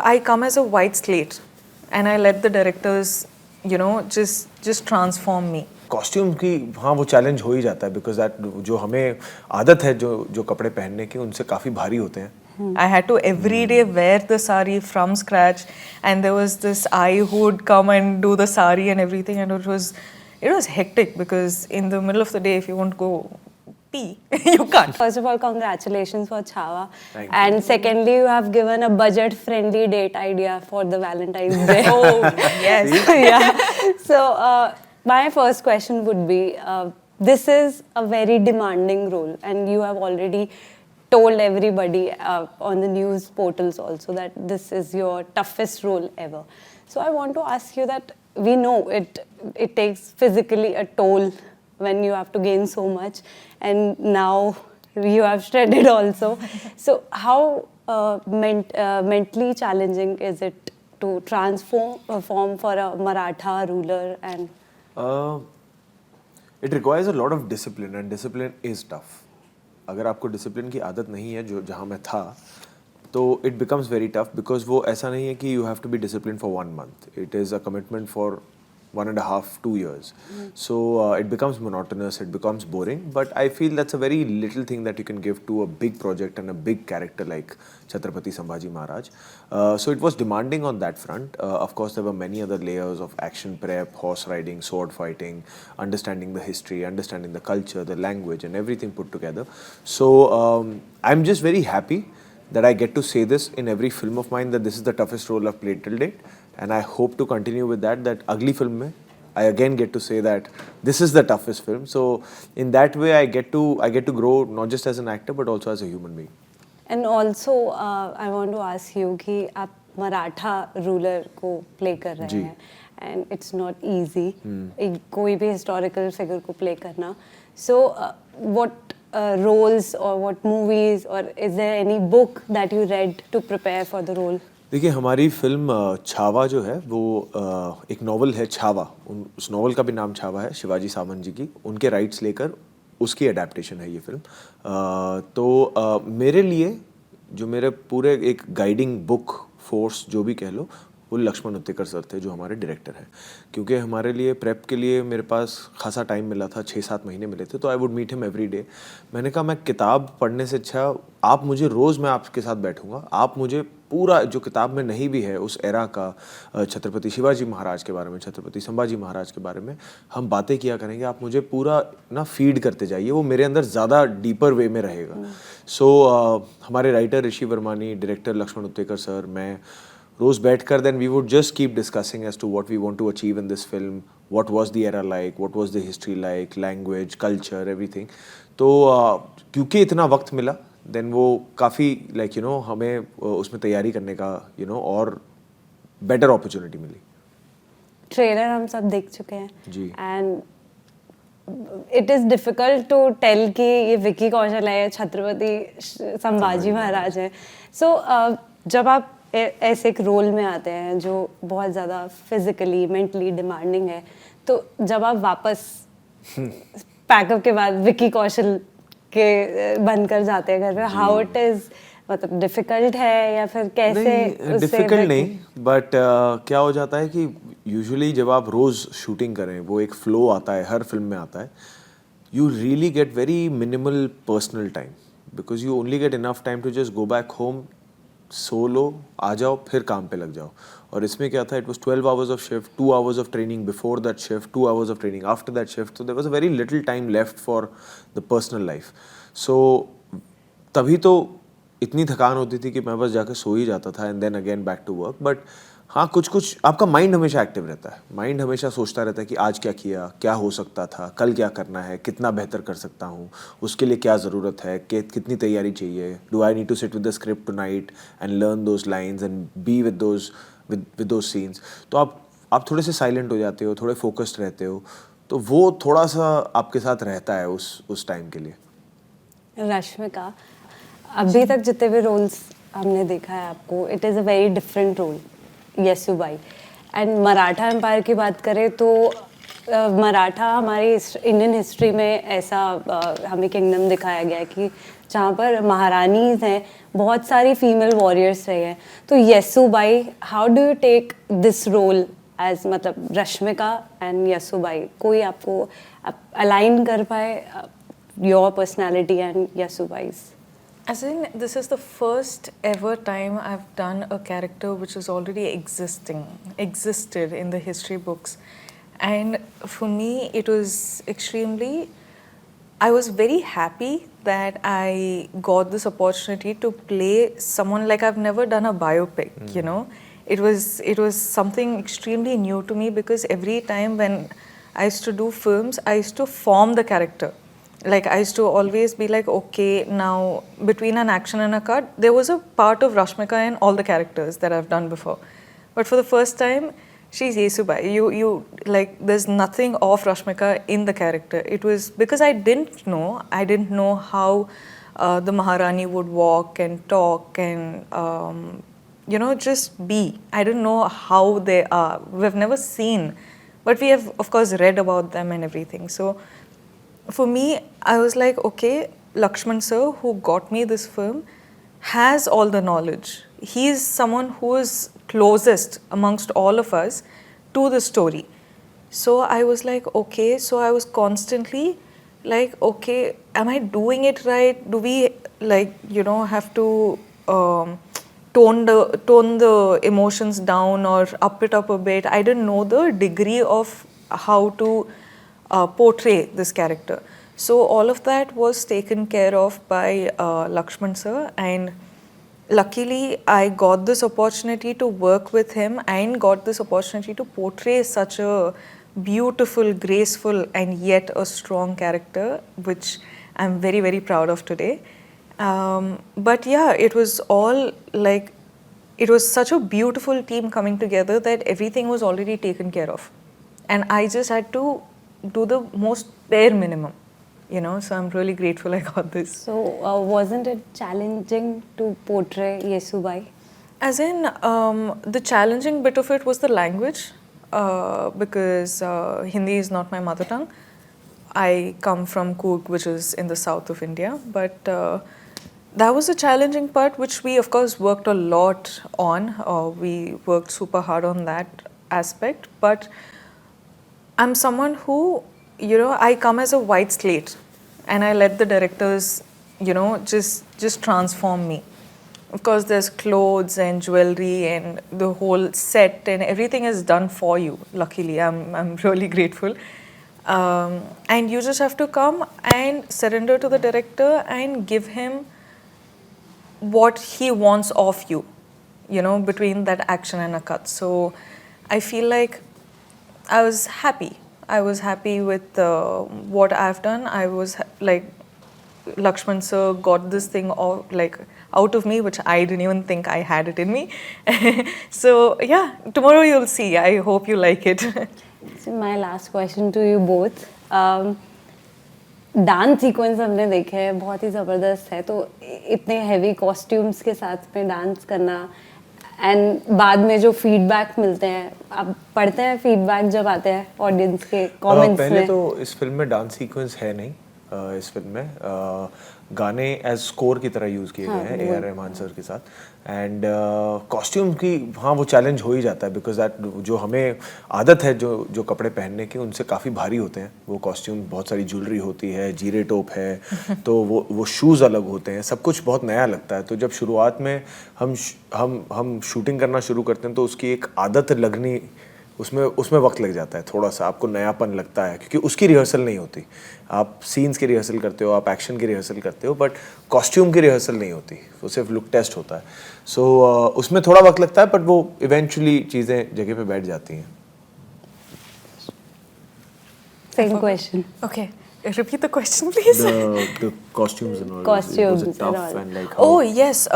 I come as a white slate and I let the directors, you know, just transform me. Costume की हाँ वो challenge हो ही जाता है बिकॉज दैट जो हमें आदत है जो कपड़े पहनने की उनसे काफ़ी भारी होते हैं. I had to every day wear the sari from scratch, and there was this eye who would come and do the sari and everything, and it was hectic because in the middle of the day, if you want to go pee, you can't. First of all, congratulations for Chhava. Thank you. And secondly, you have given a budget-friendly date idea for the Valentine's Day. Oh yes. Yeah. So my first question would be, this is a very demanding role, and you have already told everybody on the news portals also that this is your toughest role ever. So I want to ask you that we know it takes physically a toll when you have to gain so much, and now you have shredded also. So how mentally challenging is it to transform for a Maratha ruler? And it requires a lot of discipline and discipline is tough. अगर आपको discipline की आदत नहीं है जो जहाँ मैं था तो it becomes very tough because वो ऐसा नहीं है कि you have to be discipline for 1 month. It is a commitment for 1.5-2 years. So it becomes monotonous, it becomes boring, but I feel that's a very little thing that you can give to a big project and a big character like Chhatrapati Sambhaji Maharaj. So it was demanding on that front. Of course, there were many other layers of action prep, horse riding, sword fighting, understanding the history, understanding the culture, the language, and everything put together. So I'm just very happy that I get to say this in every film of mine that this is the toughest role I've played till date. And I hope to continue with that agli film mein I again get to say that this is the toughest film. So in that way I get to grow not just as an actor but also as a human being. And also I want to ask you कि आप Maratha ruler को play कर रहे हैं and it's not easy कोई भी historical figure को play करना. So what roles or what movies or is there any book that you read to prepare for the role? देखिए हमारी फिल्म छावा जो है वो एक नॉवल है छावा. उस नॉवल का भी नाम छावा है, शिवाजी सावंत जी की उनके राइट्स लेकर उसकी अडेप्टेशन है ये फिल्म. तो मेरे लिए जो मेरे पूरे एक गाइडिंग बुक फोर्स जो भी कह लो वो लक्ष्मण उत्तेकर सर थे जो हमारे डायरेक्टर हैं. क्योंकि हमारे लिए प्रेप के लिए मेरे पास खासा टाइम मिला था, 6-7 महीने मिले थे. तो I would meet him every day. मैंने कहा मैं किताब पढ़ने से अच्छा आप मुझे रोज़ मैं आपके साथ बैठूंगा, आप मुझे पूरा जो किताब में नहीं भी है उस एरा का छत्रपति शिवाजी महाराज के बारे में, छत्रपति संभाजी महाराज के बारे में हम बातें किया करेंगे. आप मुझे पूरा ना फीड करते जाइए, वो मेरे अंदर ज़्यादा डीपर वे में रहेगा. सो हमारे राइटर ऋषि वर्मानी, डायरेक्टर लक्ष्मण उत्तेकर सर, मैं रोज़ बैठकर then we would just keep discussing as to what we want to achieve in this film, what was the era like, what was the history like, language, culture, everything. तो क्योंकि इतना वक्त मिला then वो काफ़ी like you know हमें उसमें तैयारी करने का you know और better opportunity मिली. ट्रेलर हम सब देख चुके हैं जी. And it is difficult to tell कि ये विकी कौशल है, छत्रपति संभाजी महाराज है. सो जब आप ऐसे एक रोल में आते हैं जो बहुत ज़्यादा फिजिकली मेंटली डिमांडिंग है, तो जब आप वापस पैकअप के बाद विकी कौशल के बनकर जाते हैं घर पे, हाउ इट इज़, मतलब डिफिकल्ट है या फिर कैसे? डिफिकल्ट नहीं, बट क्या हो जाता है कि यूजुअली जब आप रोज़ शूटिंग करें वो एक फ्लो आता है, हर फिल्म में आता है. You really get very minimal personal time because you only get enough time to just go back home, सो लो, आ जाओ, फिर काम पे लग जाओ. और इसमें क्या था, it was 12 hours of shift, 2 hours of training before that shift, 2 hours of training after that shift. So there was a very little time left for the personal life. So तभी तो इतनी थकान होती थी कि मैं बस जाकर सो ही जाता था and then again back to work. But हाँ, कुछ आपका माइंड हमेशा एक्टिव रहता है. माइंड हमेशा सोचता रहता है कि आज क्या किया, क्या हो सकता था, कल क्या करना है, कितना बेहतर कर सकता हूँ, उसके लिए क्या ज़रूरत है, कितनी तैयारी चाहिए, do I need to sit with the script tonight and learn those lines and be with those scenes. तो आप थोड़े से साइलेंट हो जाते हो, थोड़े फोकस्ड रहते हो, तो वो थोड़ा सा आपके साथ रहता है उस टाइम के लिए. रश्मिका, अभी तक जितने भी रोल्स हमने देखा है आपको, it is a very different role, Yesubai. And Maratha empire की बात करें तो मराठा हमारी इंडियन हिस्ट्री में ऐसा हमें किंगडम दिखाया गया है कि जहाँ पर महारानीज हैं, बहुत सारी फीमेल वॉरियर्स रहे हैं. तो Yesubai, how do you take this role as, मतलब रश्मिका एंड यसू भाई, कोई आपको अलाइन कर पाए योर पर्सनैलिटी एंड यसू भाई's? As in, this is the first ever time I've done a character which is already existed in the history books. And for me, it was I was very happy that I got this opportunity to play someone like I've never done a biopic, you know. It was something extremely new to me because every time when I used to do films, I used to form the character. Like I used to always be like, okay, now between an action and a cut, there was a part of Rashmika in all the characters that I've done before. But for the first time, she's Yesubai. You like, there's nothing of Rashmika in the character. It was because I didn't know how the Maharani would walk and talk and, you know, just be. I didn't know how they are. We've never seen, but we have, of course, read about them and everything. So for me, I was like, okay, Lakshman sir, who got me this film, has all the knowledge. He's someone who is closest amongst all of us to the story. So I was like, okay, so I was constantly like, okay, am I doing it right? Do we, like, you know, have to tone the emotions down or up it up a bit? I didn't know the degree of how to portray this character. So all of that was taken care of by Lakshman sir, and luckily I got this opportunity to work with him and got this opportunity to portray such a beautiful, graceful and yet a strong character, which I'm very, very proud of today. But yeah, it was all like, it was such a beautiful team coming together that everything was already taken care of. And I just had to do the most bare minimum, you know, so I'm really grateful I got this. So wasn't it challenging to portray Yesubai? As in, the challenging bit of it was the language, because Hindi is not my mother tongue. I come from Coorg, which is in the south of India, but that was a challenging part, which we of course worked a lot on. We worked super hard on that aspect, but I'm someone who, you know, I come as a white slate and I let the directors, you know, just transform me. Of course, there's clothes and jewelry and the whole set and everything is done for you. Luckily, I'm really grateful. And you just have to come and surrender to the director and give him what he wants of you, you know, between that action and a cut. So I feel like I was happy. I was happy with what I've done. I was like, Lakshman sir got this thing out of me, which I didn't even think I had it in me. So yeah, tomorrow you'll see. I hope you like it. So my last question to you both. Dance sequence हमने देखे हैं, बहुत ही ज़बरदस्त है. तो इतने heavy costumes के साथ में डांस करना एंड बाद में जो फीडबैक मिलते हैं, आप पढ़ते हैं फीडबैक जब आते हैं ऑडियंस के कमेंट्स में? पहले तो इस फिल्म में डांस सीक्वेंस है नहीं. इस फिल्म में गाने एज स्कोर की तरह यूज़ किए गए हैं ए आर रहमान सर के साथ. एंड कॉस्ट्यूम की, हाँ, वो चैलेंज हो ही जाता है बिकॉज दैट जो हमें आदत है जो कपड़े पहनने की, उनसे काफ़ी भारी होते हैं वो कॉस्ट्यूम. बहुत सारी ज्वेलरी होती है, जीरे टोप है, तो वो शूज़ अलग होते हैं, सब कुछ बहुत नया लगता है. तो जब शुरुआत में हम शूटिंग करना शुरू करते हैं तो उसकी एक आदत लगनी, उसमें वक्त लग जाता है थोड़ा सा. आपको नयापन लगता है क्योंकि उसकी रिहर्सल नहीं होती. आप सीन्स की रिहर्सल करते हो, आप एक्शन की रिहर्सल करते हो, बट कॉस्ट्यूम की रिहर्सल नहीं होती. वो सिर्फ लुक टेस्ट होता है. सो उसमें थोड़ा वक्त लगता है, बट वो इवेंचुअली चीज़ें जगह पे बैठ जाती हैं. Same question. Okay. Repeat the question, please. The costumes and all. Costumes was it tough and all. and like how? Oh yes,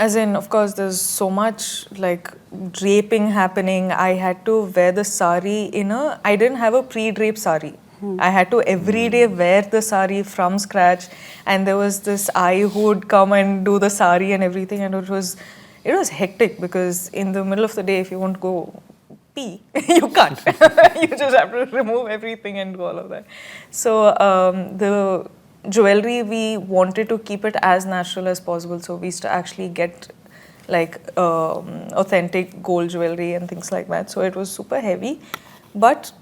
as in, of course, there's so much like draping happening. I had to wear the sari I didn't have a pre-drape sari. I had to every day wear the sari from scratch, and there was this eye who would come and do the sari and everything, and it was hectic because in the middle of the day, if you won't go pee, you can't. You just have to remove everything and do all of that. So jewelry, we wanted to keep it as natural as possible. So we used to actually get like authentic gold jewelry and things like that. So it was super heavy, but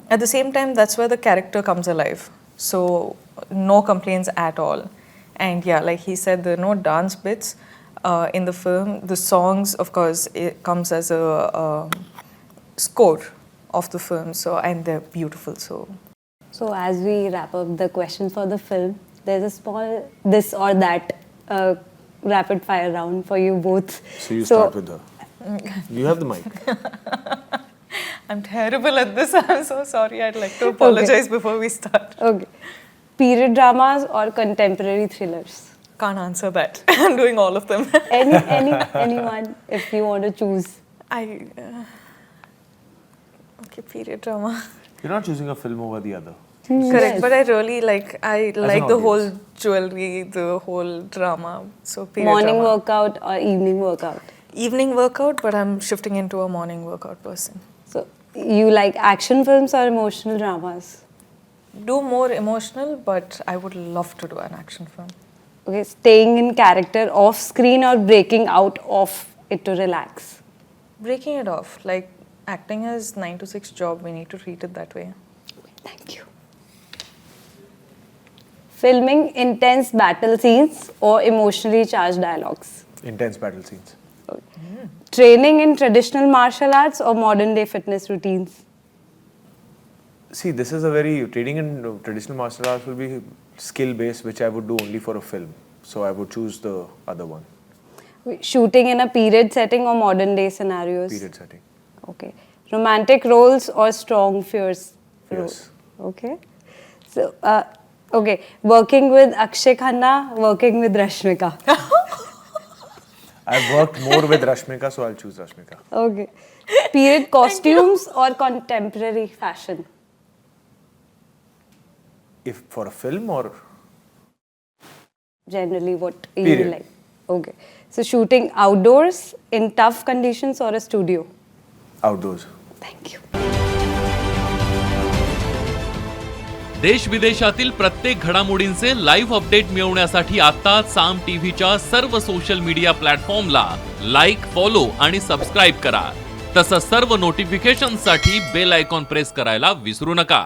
at the same time, that's where the character comes alive. So no complaints at all. And yeah, like he said, there are no dance bits in the film. The songs, of course, it comes as a score of the film. So, and they're beautiful. So as we wrap up the questions for the film, there's a small this or that rapid fire round for you both. So you start with her. You have the mic. I'm terrible at this. I'm so sorry. I'd like to apologize before we start. Okay. Period dramas or contemporary thrillers? Can't answer that. I'm doing all of them. Anyone, if you want to choose. Okay, period drama. You're not choosing a film over the other. Correct, but I really like the audience. whole jewelry, the whole drama. So period Morning drama. workout or evening workout? Evening workout, but I'm shifting into a morning workout person. So you like action films or emotional dramas? Do more emotional, but I would love to do an action film. Okay, staying in character off screen or breaking out of it to relax? Breaking it off, like acting is 9 to 6 job. We need to treat it that way. Thank you. Filming intense battle scenes or emotionally charged dialogues? Intense battle scenes. Training in traditional martial arts or modern day fitness routines? See, this is a very training in traditional martial arts will be skill based, which I would do only for a film. So I would choose the other one. Shooting in a period setting or modern day scenarios? Period setting. Okay. Romantic roles or strong fierce roles? Yes. Okay. So, okay. Working with Akshay Khanna, working with Rashmika. I've worked more with Rashmika, so I'll choose Rashmika. Okay. Period costumes or contemporary fashion? If for a film or Generally, what you Period. like? Okay. So, shooting outdoors in tough conditions or a studio? outdoors. Thank you. देश विदेशातील प्रत्येक घडामोडींचे live update मिळवण्यासाठी आता साम टीव्हीच्या सर्व social media प्लॅटफॉर्मला like, follow आणि subscribe करा. तसंच सर्व नोटिफिकेशनसाठी बेल आयकॉन प्रेस करायला विसरू नका.